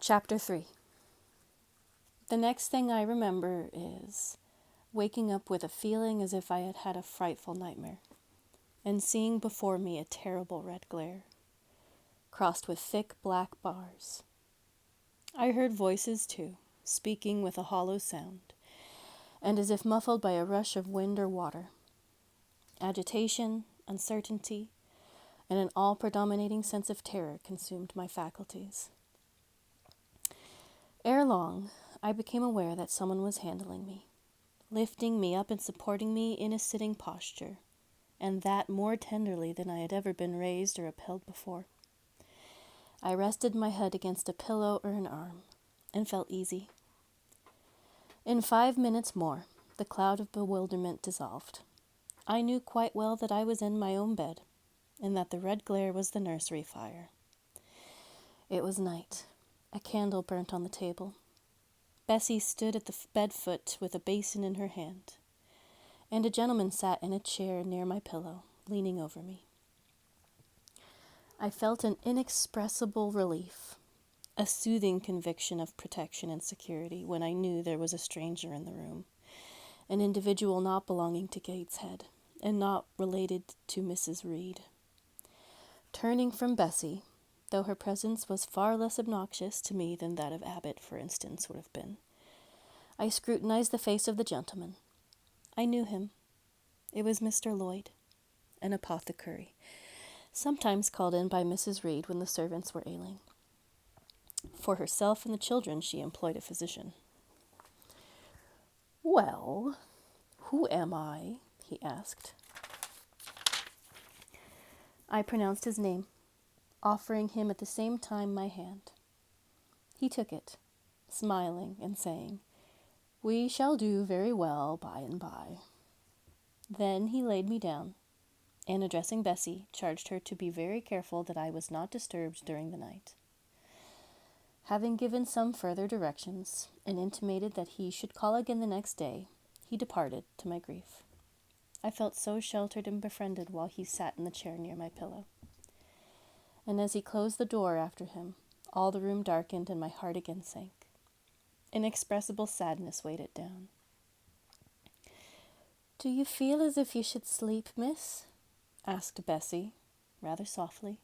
Chapter 3. The next thing I remember is waking up with a feeling as if I had had a frightful nightmare, and seeing before me a terrible red glare, crossed with thick black bars. I heard voices, too, speaking with a hollow sound, and as if muffled by a rush of wind or water. Agitation, uncertainty, and an all-predominating sense of terror consumed my faculties. Ere long, I became aware that someone was handling me, lifting me up and supporting me in a sitting posture, and that more tenderly than I had ever been raised or upheld before. I rested my head against a pillow or an arm, and felt easy. In 5 minutes more, the cloud of bewilderment dissolved. I knew quite well that I was in my own bed, and that the red glare was the nursery fire. It was night. A candle burnt on the table. Bessie stood at the bed foot with a basin in her hand, and a gentleman sat in a chair near my pillow, leaning over me. I felt an inexpressible relief, a soothing conviction of protection and security when I knew there was a stranger in the room, an individual not belonging to Gateshead, and not related to Mrs. Reed. Turning from Bessie, though her presence was far less obnoxious to me than that of Abbott, for instance, would have been, I scrutinized the face of the gentleman. I knew him. It was Mr. Lloyd, an apothecary, sometimes called in by Mrs. Reed when the servants were ailing. For herself and the children she employed a physician. "Well, who am I?" he asked. I pronounced his name, offering him at the same time my hand. He took it, smiling and saying, "We shall do very well by and by." Then he laid me down, and addressing Bessie, charged her to be very careful that I was not disturbed during the night. Having given some further directions, and intimated that he should call again the next day, he departed, to my grief. I felt so sheltered and befriended while he sat in the chair near my pillow. And as he closed the door after him, all the room darkened and my heart again sank. Inexpressible sadness weighed it down. "Do you feel as if you should sleep, miss?" asked Bessie, rather softly.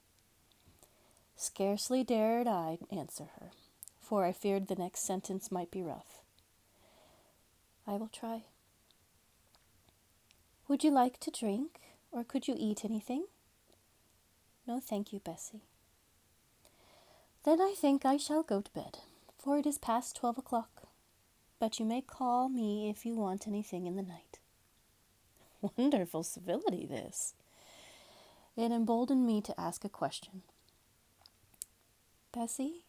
Scarcely dared I answer her, for I feared the next sentence might be rough. "I will try." "Would you like to drink, or could you eat anything?" "No, thank you, Bessie." "Then I think I shall go to bed, for it is past 12 o'clock. But you may call me if you want anything in the night." Wonderful civility, this. It emboldened me to ask a question. "Bessie,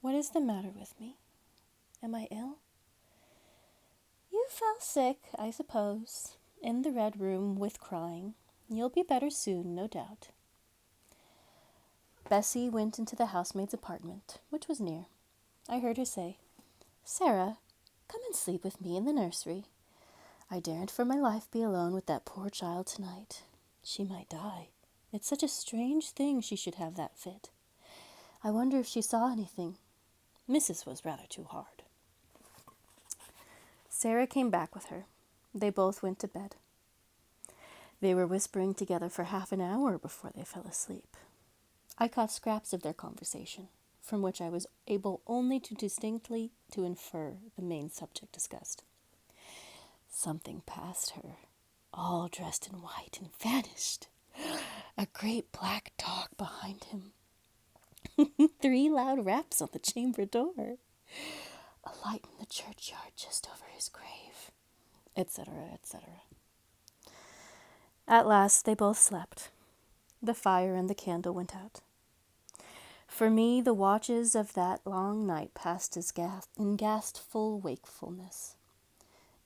what is the matter with me? Am I ill?" "You fell sick, I suppose, in the Red Room with crying. You'll be better soon, no doubt." Bessie went into the housemaid's apartment, which was near. I heard her say, "Sarah, come and sleep with me in the nursery. I daren't for my life be alone with that poor child tonight. She might die. It's such a strange thing she should have that fit. I wonder if she saw anything. Mrs. was rather too hard." Sarah came back with her. They both went to bed. They were whispering together for half an hour before they fell asleep. I caught scraps of their conversation, from which I was able only to distinctly to infer the main subject discussed. Something passed her, all dressed in white, and vanished. A great black dog behind him. 3 loud raps on the chamber door. A light in the churchyard just over his grave, etc., etc. At last they both slept. The fire and the candle went out. For me, the watches of that long night passed in ghastful wakefulness.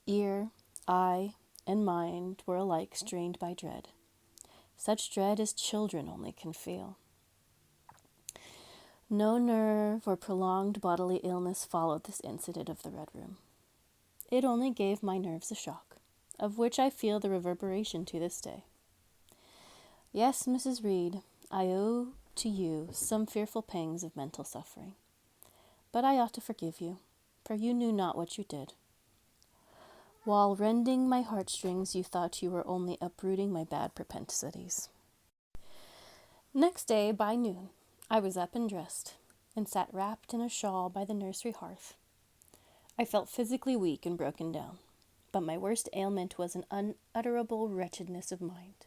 Ear, eye, and mind were alike strained by dread. Such dread as children only can feel. No nerve or prolonged bodily illness followed this incident of the Red Room. It only gave my nerves a shock, of which I feel the reverberation to this day. Yes, Mrs. Reed, I owe to you some fearful pangs of mental suffering. but I ought to forgive you, for you knew not what you did. While rending my heartstrings, you thought you were only uprooting my bad propensities. Next day, by noon, I was up and dressed, and sat wrapped in a shawl by the nursery hearth. I felt physically weak and broken down, but my worst ailment was an unutterable wretchedness of mind,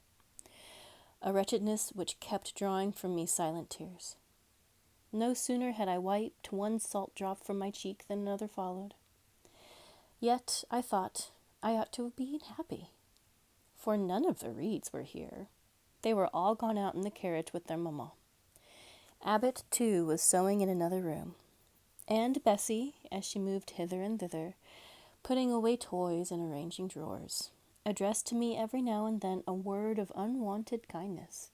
a wretchedness which kept drawing from me silent tears. No sooner had I wiped one salt drop from my cheek than another followed. Yet I thought I ought to have been happy, for none of the Reeds were here. They were all gone out in the carriage with their mamma. Abbott, too, was sewing in another room, and Bessie, as she moved hither and thither, putting away toys and arranging drawers, addressed to me every now and then a word of unwonted kindness.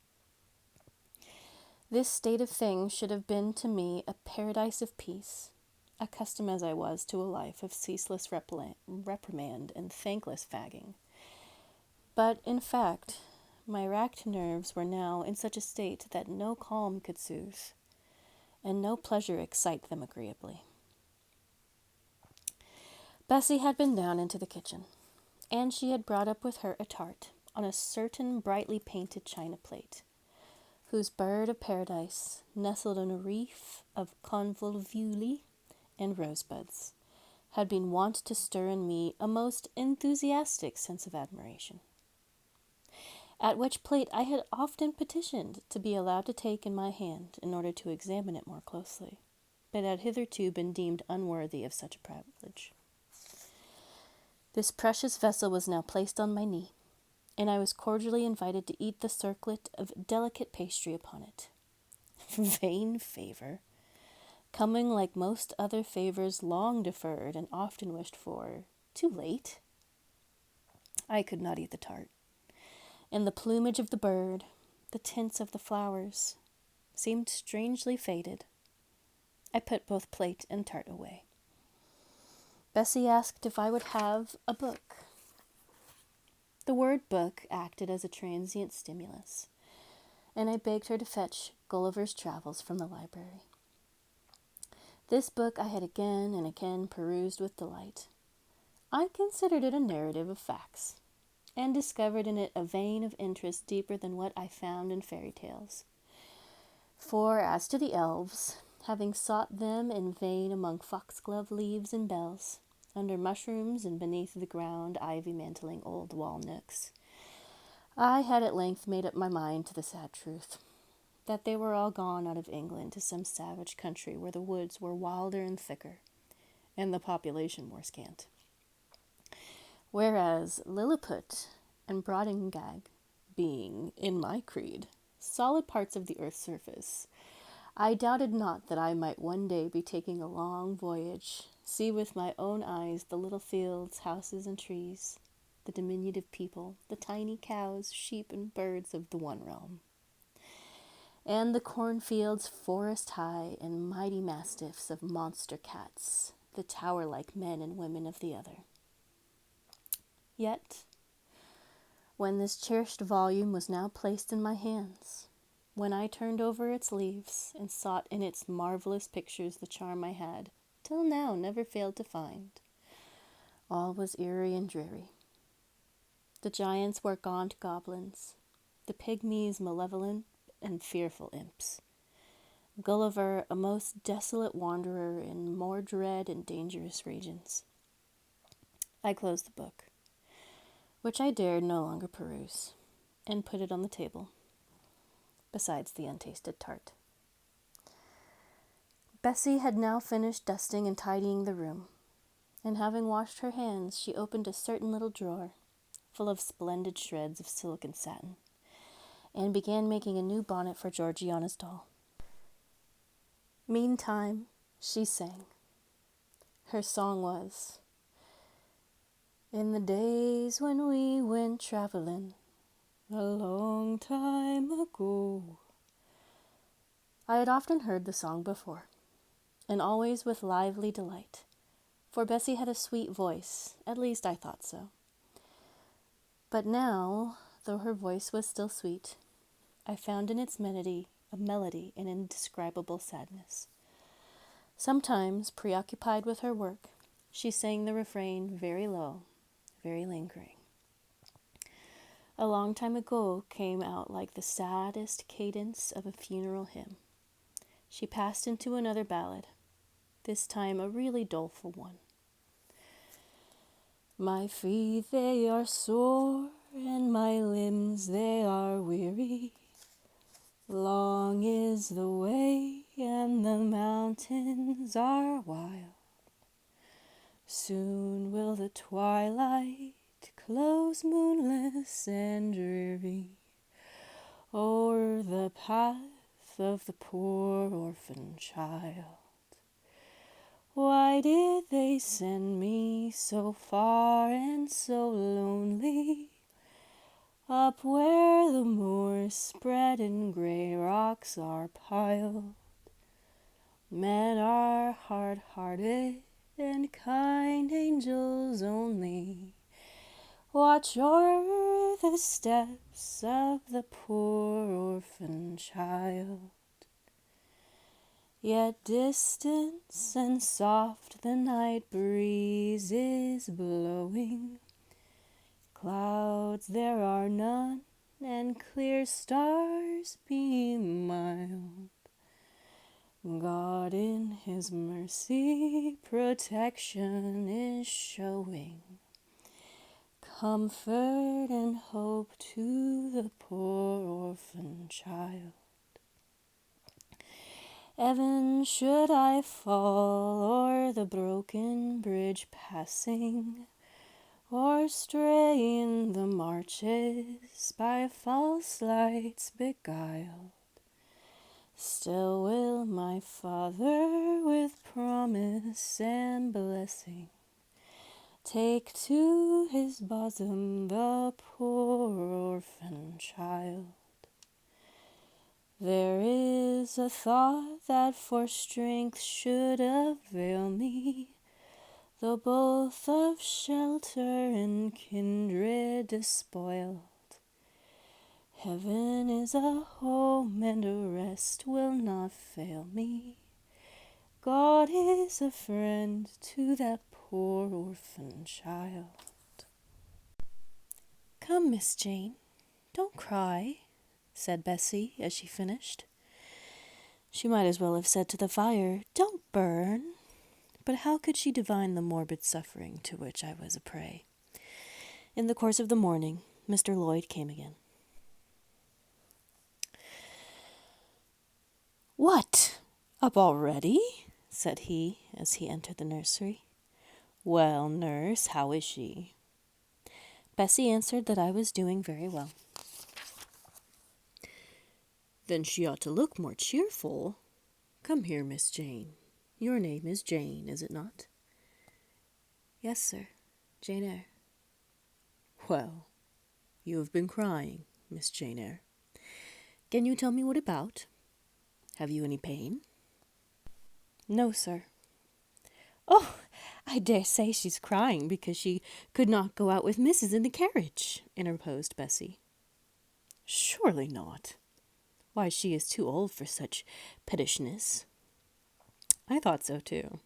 This state of things should have been to me a paradise of peace, accustomed as I was to a life of ceaseless reprimand and thankless fagging. But, in fact, my racked nerves were now in such a state that no calm could soothe, and no pleasure excite them agreeably. Bessie had been down into the kitchen, and she had brought up with her a tart on a certain brightly painted china plate, whose bird of paradise nestled in a wreath of convolvuli and rosebuds, had been wont to stir in me a most enthusiastic sense of admiration, at which plate I had often petitioned to be allowed to take in my hand in order to examine it more closely, but had hitherto been deemed unworthy of such a privilege. This precious vessel was now placed on my knee, and I was cordially invited to eat the circlet of delicate pastry upon it. Vain favor! Coming like most other favors long deferred and often wished for, too late. I could not eat the tart, and the plumage of the bird, the tints of the flowers, seemed strangely faded. I put both plate and tart away. Bessie asked if I would have a book. The word book acted as a transient stimulus, and I begged her to fetch Gulliver's Travels from the library. This book I had again and again perused with delight. I considered it a narrative of facts, and discovered in it a vein of interest deeper than what I found in fairy tales. For as to the elves, having sought them in vain among foxglove leaves and bells, under mushrooms and beneath the ground ivy-mantling old wall nooks, I had at length made up my mind to the sad truth, that they were all gone out of England to some savage country where the woods were wilder and thicker, and the population more scant. Whereas Lilliput and Brobdingnag, being, in my creed, solid parts of the earth's surface, I doubted not that I might one day be taking a long voyage, see with my own eyes the little fields, houses, and trees, the diminutive people, the tiny cows, sheep, and birds of the one realm, and the cornfields forest high and mighty mastiffs of monster cats, the tower-like men and women of the other. Yet, when this cherished volume was now placed in my hands, when I turned over its leaves and sought in its marvelous pictures the charm I had, till now, never failed to find, all was eerie and dreary. The giants were gaunt goblins, the pygmies malevolent and fearful imps, Gulliver a most desolate wanderer in more dread and dangerous regions. I closed the book, which I dared no longer peruse, and put it on the table, besides the untasted tart. Bessie had now finished dusting and tidying the room, and having washed her hands, she opened a certain little drawer, full of splendid shreds of silk and satin, and began making a new bonnet for Georgiana's doll. Meantime, she sang. Her song was, "In the days when we went traveling, a long time ago." I had often heard the song before, and always with lively delight, for Bessie had a sweet voice, at least I thought so. But now, though her voice was still sweet, I found in its melody an indescribable sadness. Sometimes, preoccupied with her work, she sang the refrain very low, very lingering. A long time ago came out like the saddest cadence of a funeral hymn. She passed into another ballad, this time a really doleful one. My feet they are sore, and my limbs they are weary. Long is the way, and the mountains are wild. Soon will the twilight close moonless and dreary o'er the path of the poor orphan child. Why did they send me so far and so lonely, up where the moors spread and grey rocks are piled? Men are hard-hearted and kind angels only watch o'er the steps of the poor orphan child. Yet distant and soft the night breeze is blowing. Clouds there are none, and clear stars beam mild. God in his mercy protection is showing, comfort and hope to the poor orphan child. Ever should I fall o'er the broken bridge passing, or stray in the marches by false lights beguiled, still will my Father with promise and blessing take to his bosom the poor orphan child. There is a thought that for strength should avail me, though both of shelter and kindred despoiled. Heaven is a home and a rest will not fail me. God is a friend to that poor orphan child. Come, Miss Jane, don't cry, said Bessie as she finished. She might as well have said to the fire, don't burn. But how could she divine the morbid suffering to which I was a prey? In the course of the morning, Mr. Lloyd came again. What, up already? Said he as he entered the nursery. Well, nurse, how is she? Bessie answered that I was doing very well. Then she ought to look more cheerful. Come here, Miss Jane. Your name is Jane, is it not? Yes, sir. Jane Eyre. Well, you have been crying, Miss Jane Eyre. Can you tell me what about? Have you any pain? No, sir. Oh, I dare say she's crying because she could not go out with Mrs. in the carriage, interposed Bessie. Surely not. Why, she is too old for such pettishness. I thought so, too.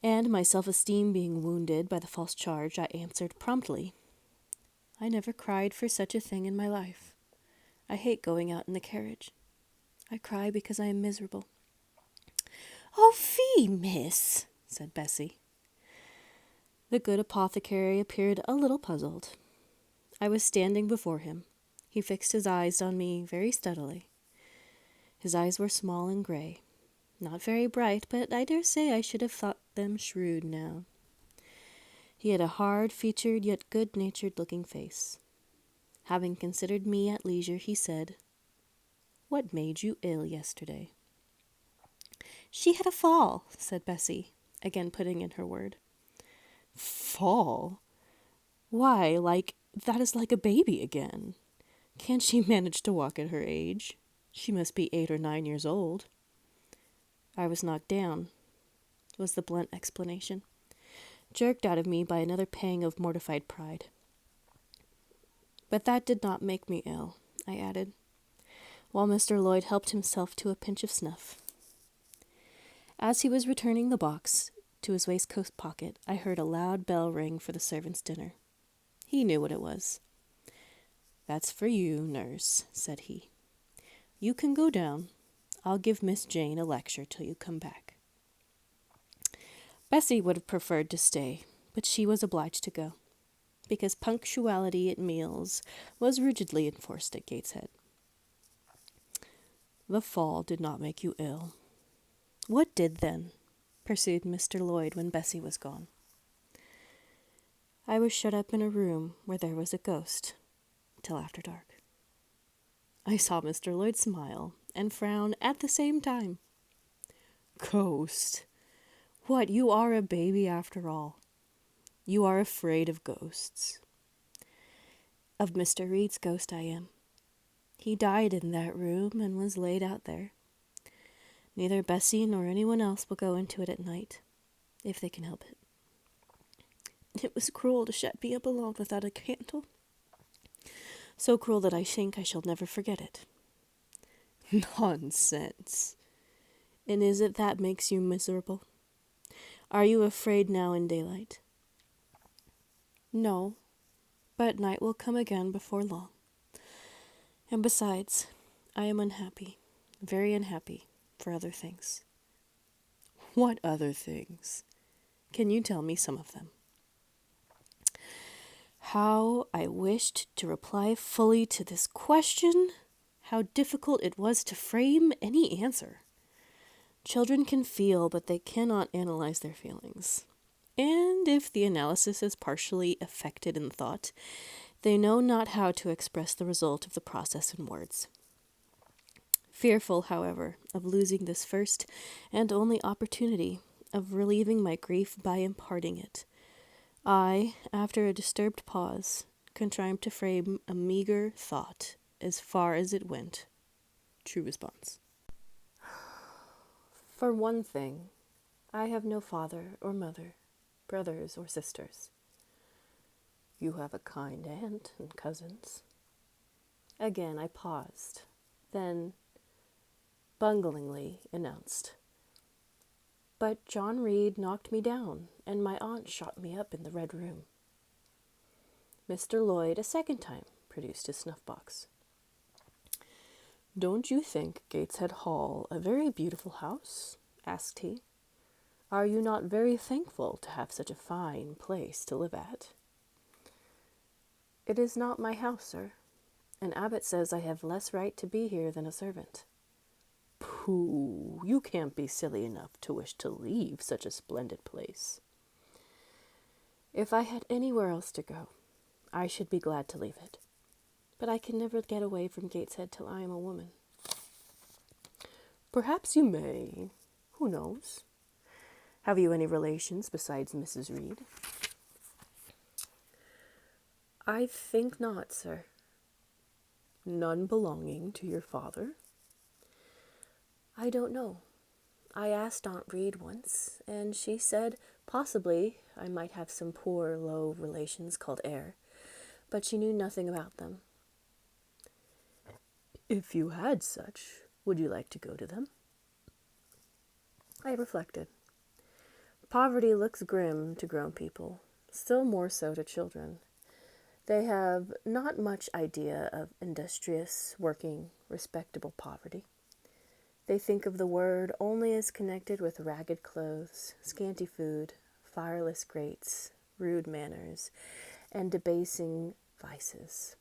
And my self-esteem being wounded by the false charge, I answered promptly, I never cried for such a thing in my life. I hate going out in the carriage. I cry because I am miserable. Oh, fie, miss, said Bessie. The good apothecary appeared a little puzzled. I was standing before him. He fixed his eyes on me very steadily. His eyes were small and grey, not very bright, but I dare say I should have thought them shrewd now. He had a hard-featured yet good-natured looking face. Having considered me at leisure, he said, What made you ill yesterday? She had a fall, said Bessie, again putting in her word. Fall? Why, that is like a baby again. Can't she manage to walk at her age? She must be 8 or 9 years old. I was knocked down, was the blunt explanation, jerked out of me by another pang of mortified pride. But that did not make me ill, I added, while Mr. Lloyd helped himself to a pinch of snuff. As he was returning the box to his waistcoat pocket, I heard a loud bell ring for the servants' dinner. He knew what it was. "That's for you, nurse," said he. "You can go down. I'll give Miss Jane a lecture till you come back." Bessie would have preferred to stay, but she was obliged to go, because punctuality at meals was rigidly enforced at Gateshead. "The fall did not make you ill." "What did, then?" pursued Mr. Lloyd when Bessie was gone. "I was shut up in a room where there was a ghost till after dark." I saw Mr. Lloyd smile and frown at the same time. "Ghost! What, you are a baby after all. You are afraid of ghosts." "Of Mr. Reed's ghost I am. He died in that room and was laid out there. Neither Bessie nor anyone else will go into it at night, if they can help it. It was cruel to shut me up alone without a candle. So cruel that I think I shall never forget it." "Nonsense! And is it that makes you miserable? Are you afraid now in daylight?" "No, but night will come again before long. And besides, I am unhappy, very unhappy, for other things." "What other things? Can you tell me some of them?" How I wished to reply fully to this question! How difficult it was to frame any answer! Children can feel, but they cannot analyze their feelings. And if the analysis is partially effected in thought, they know not how to express the result of the process in words. Fearful, however, of losing this first and only opportunity of relieving my grief by imparting it, I, after a disturbed pause, contrived to frame a meagre thought as far as it went. True response. "For one thing, I have no father or mother, brothers or sisters." "You have a kind aunt and cousins." Again I paused, then bunglingly announced, "But John Reed knocked me down, and my aunt shot me up in the Red Room." Mr. Lloyd a second time produced his snuff-box. "Don't you think Gateshead Hall a very beautiful house?" asked he. "Are you not very thankful to have such a fine place to live at?" "It is not my house, sir. An abbot says I have less right to be here than a servant." "Pooh! You can't be silly enough to wish to leave such a splendid place." "If I had anywhere else to go, I should be glad to leave it. But I can never get away from Gateshead till I am a woman." "Perhaps you may. Who knows? Have you any relations besides Mrs. Reed?" "I think not, sir." "None belonging to your father?" "I don't know. I asked Aunt Reed once, and she said possibly I might have some poor, low relations called Eyre, but she knew nothing about them." "If you had such, would you like to go to them?" I reflected. Poverty looks grim to grown people, still more so to children. They have not much idea of industrious, working, respectable poverty. They think of the word only as connected with ragged clothes, scanty food, fireless grates, rude manners, and debasing vices.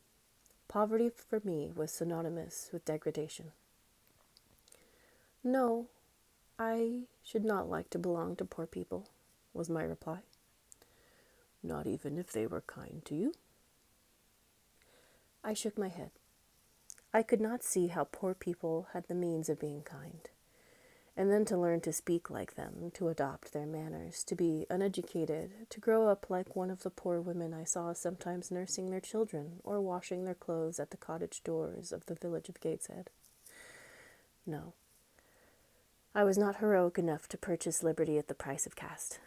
Poverty for me was synonymous with degradation. "No, I should not like to belong to poor people," was my reply. "Not even if they were kind to you?" I shook my head. I could not see how poor people had the means of being kind. And then to learn to speak like them, to adopt their manners, to be uneducated, to grow up like one of the poor women I saw sometimes nursing their children or washing their clothes at the cottage doors of the village of Gateshead. No, I was not heroic enough to purchase liberty at the price of caste.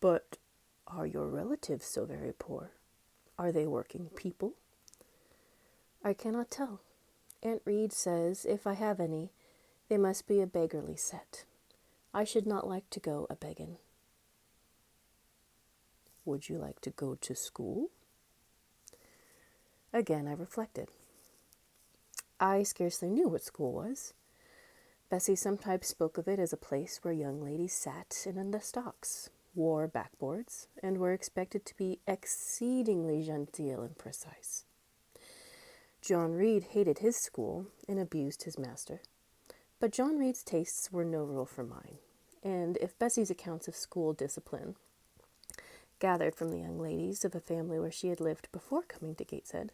"But are your relatives so very poor? Are they working people?" "I cannot tell. Aunt Reed says if I have any, they must be a beggarly set. I should not like to go a-beggin'." "Would you like to go to school?" Again I reflected. I scarcely knew what school was. Bessie sometimes spoke of it as a place where young ladies sat in the stocks, wore backboards, and were expected to be exceedingly genteel and precise. John Reed hated his school and abused his master. But John Reed's tastes were no rule for mine, and if Bessie's accounts of school discipline, gathered from the young ladies of a family where she had lived before coming to Gateshead,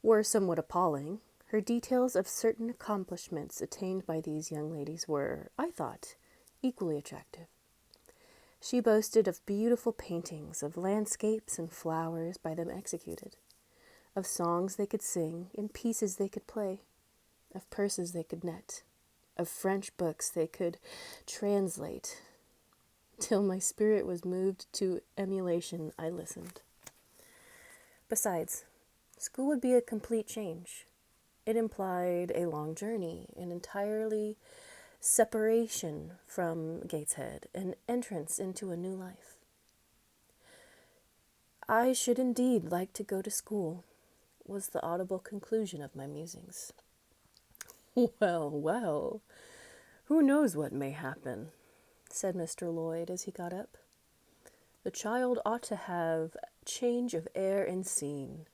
were somewhat appalling, her details of certain accomplishments attained by these young ladies were, I thought, equally attractive. She boasted of beautiful paintings of landscapes and flowers by them executed, of songs they could sing and pieces they could play, of purses they could knit, of French books they could translate. Till my spirit was moved to emulation, I listened. Besides, school would be a complete change. It implied a long journey, an entirely separation from Gateshead, an entrance into a new life. "I should indeed like to go to school," was the audible conclusion of my musings. "Well, well, who knows what may happen?" said Mr. Lloyd as he got up. "The child ought to have change of air and scene."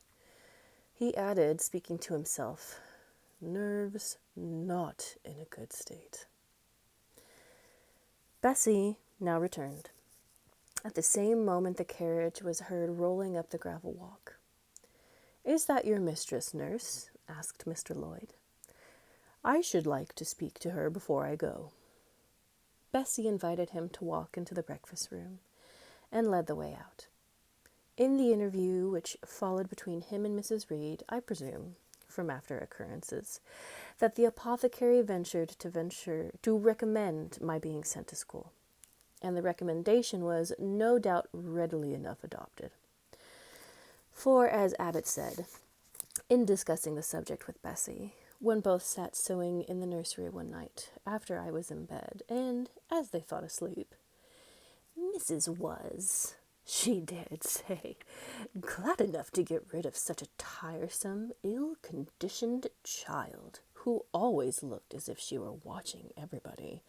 He added, speaking to himself, "Nerves not in a good state." Bessie now returned. At the same moment the carriage was heard rolling up the gravel walk. "Is that your mistress, nurse?" asked Mr. Lloyd. "I should like to speak to her before I go." Bessie invited him to walk into the breakfast room and led the way out. In the interview which followed between him and Mrs. Reed, I presume, from after occurrences, that the apothecary ventured to recommend my being sent to school, and the recommendation was no doubt readily enough adopted. For, as Abbot said, in discussing the subject with Bessie, when both sat sewing in the nursery one night, after I was in bed, and, as they thought asleep, "Mrs. was, she dared say, glad enough to get rid of such a tiresome, ill-conditioned child, who always looked as if she were watching everybody,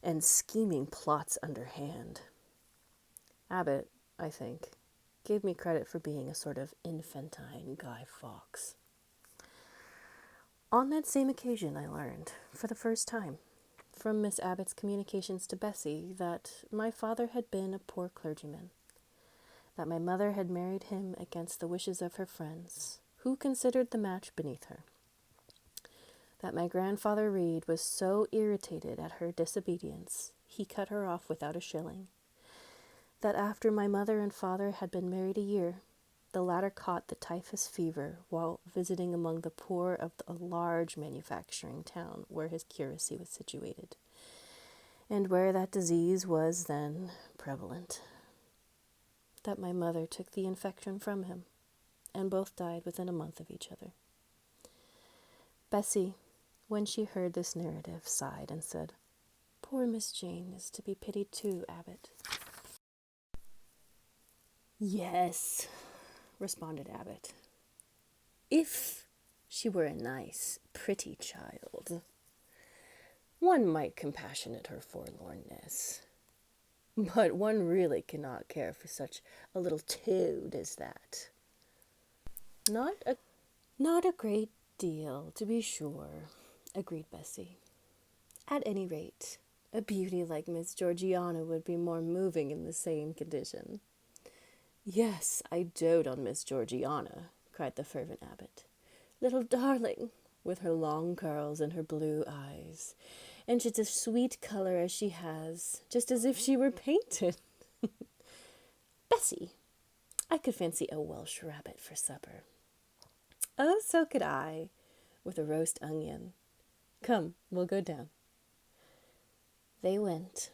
and scheming plots underhand." Abbot, I think, gave me credit for being a sort of infantine Guy Fawkes. On that same occasion I learned, for the first time, from Miss Abbott's communications to Bessie, that my father had been a poor clergyman, that my mother had married him against the wishes of her friends, who considered the match beneath her, that my grandfather Reed was so irritated at her disobedience, he cut her off without a shilling, that after my mother and father had been married a year, the latter caught the typhus fever while visiting among the poor of a large manufacturing town where his curacy was situated, and where that disease was then prevalent, that my mother took the infection from him, and both died within a month of each other. Bessie, when she heard this narrative, sighed and said, "Poor Miss Jane is to be pitied too, Abbot." "Yes," responded Abbot, "if she were a nice, pretty child, one might compassionate her forlornness. But one really cannot care for such a little toad as that." Not a great deal, to be sure," agreed Bessie. "At any rate, a beauty like Miss Georgiana would be more moving in the same condition." "Yes, I dote on Miss Georgiana," cried the fervent Abbot. "Little darling, with her long curls and her blue eyes, and such a sweet colour as she has, just as if she were painted." "Bessie, I could fancy a Welsh rabbit for supper." "Oh, so could I, with a roast onion. Come, we'll go down." They went,